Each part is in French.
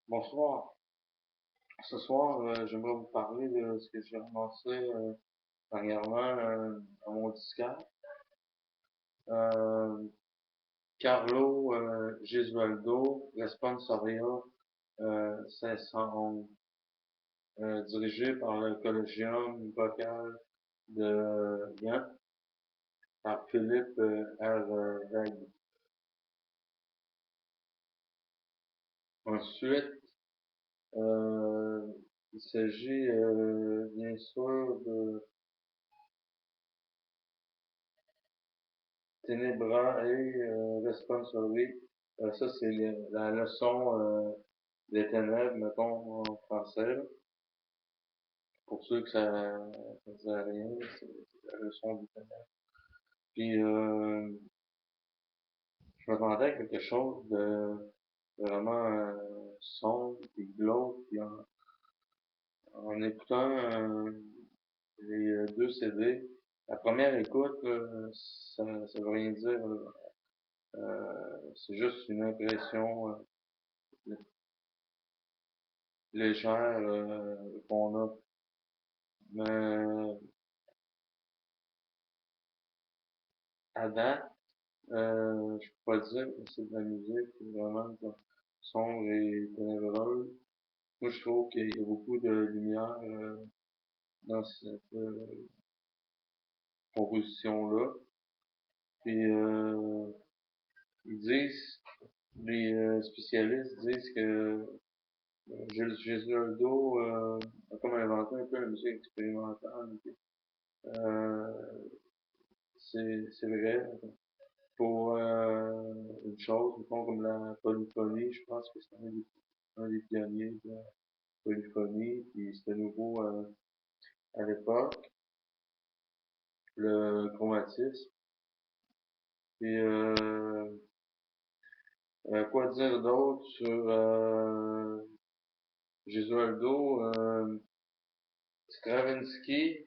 Bonsoir. Ce soir, j'aimerais vous parler de ce que j'ai ramassé dernièrement à mon disquaire. Euh, Carlo Gesualdo Responsoria 511, dirigé par le Collegium vocal de Gand, par Philippe R. Weg. Ensuite, euh, il s'agit bien sûr de Tenebrae Responsory. Ça, c'est la leçon des ténèbres, mettons, en français, là. Pour ceux que ça dit rien, c'est la leçon des ténèbres. Puis, je m'attendais à quelque chose de vraiment sombre, puis glauque, puis en écoutant les deux CD, la première écoute, ça veut rien dire, là. C'est juste une impression légère qu'on a. Mais à date, je peux pas dire que c'est de la musique vraiment sombre et ténébreuse. Moi, je trouve qu'il y a beaucoup de lumière dans cette composition-là. Puis, ils disent, les spécialistes disent que Gilles Gesualdo a comme inventé un peu la musique expérimentale. Euh, c'est vrai. Pour une chose, mettons, comme la polyphonie, je pense que c'est un des pionniers de la polyphonie, puis c'était nouveau à l'époque, le chromatisme. Puis quoi dire d'autre sur Gesualdo? Stravinsky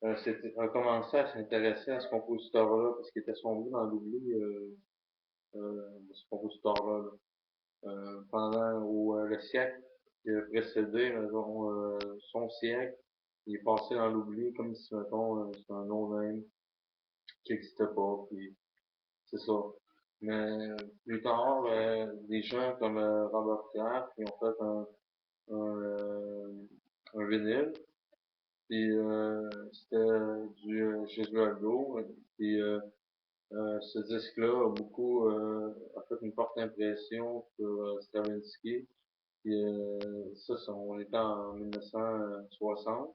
a commencé à s'intéresser à ce compositeur-là parce qu'il était sombré dans l'oubli de ce compositeur-là, là. Pendant le siècle qui a précédé, son siècle, il est passé dans l'oubli comme si, mettons, c'était un no-name qui n'existait pas, puis c'est ça. Mais plus tard, des gens comme Robert Kraft, qui ont fait un vinyle, puis c'était du Gesualdo, puis ce disque-là a beaucoup a fait une forte impression sur Stravinsky. Puis ça, on était en 1960.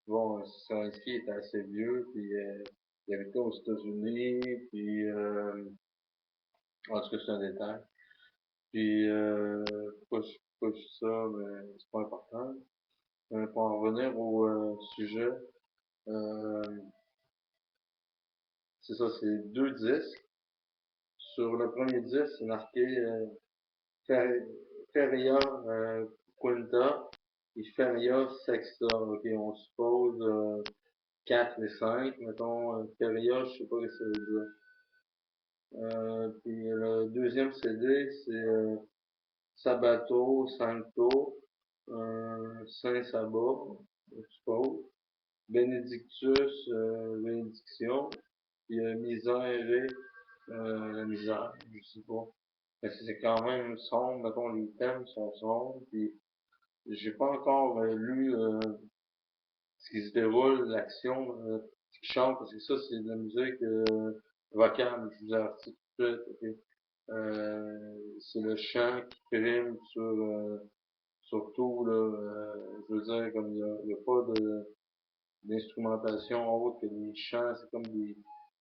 Bon, Stravinsky était assez vieux, puis il habitait aux États-Unis, puis en tout cas, c'est un détail. Puis pourquoi je dis ça, mais c'est pas important. Pour en revenir au sujet, euh, c'est ça, c'est deux disques. Sur le premier disque, c'est marqué Fer- Feria Quinta et Feria Sexta. Ok, on suppose 4 et 5, mettons, Feria, je sais pas ce que ça veut dire. Puis le deuxième CD, c'est Sabato Sancto, Saint Sabbat, je suppose. Benedictus, bénédiction. Puis Miserere, la misère, je sais pas. Mais c'est quand même sombre, mettons, les thèmes sont sombres, puis j'ai pas encore lu ce qui se déroule, l'action, ce qui chante, parce que ça, c'est de la musique vocale, je vous avertis tout de suite, ok? C'est le chant qui prime sur tout, là, je veux dire, comme il y a pas d'instrumentation autre que des chants, c'est comme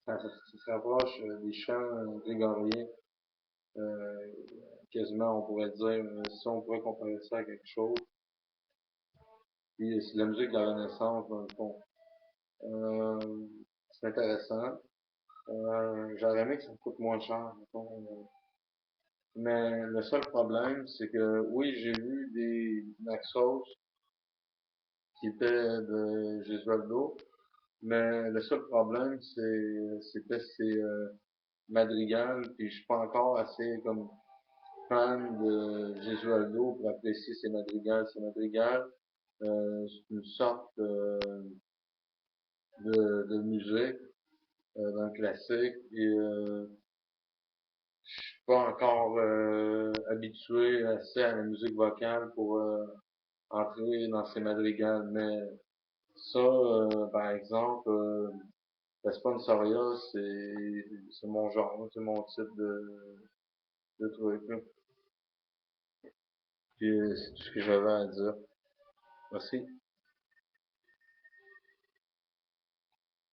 ça se rapproche des chants grégoriens, euh, quasiment, on pourrait dire, si on pourrait comparer ça à quelque chose. Puis c'est de la musique de la Renaissance, dans le fond. C'est intéressant. J'aurais aimé que ça coûte moins cher, mettons. Mais le seul problème, c'est que oui, j'ai vu des Naxos qui étaient de Gesualdo, mais le seul problème, c'était ces madrigals, puis je suis pas encore assez comme fan de Gesualdo pour apprécier ses madrigals. Ses madrigals, c'est une sorte de musique dans le classique et je suis pas encore habitué assez à la musique vocale pour entrer dans ces madrigals, mais ça, par exemple, Responsoria, c'est mon genre, c'est mon type de truc, là. Puis c'est tout ce que j'avais à dire. Merci.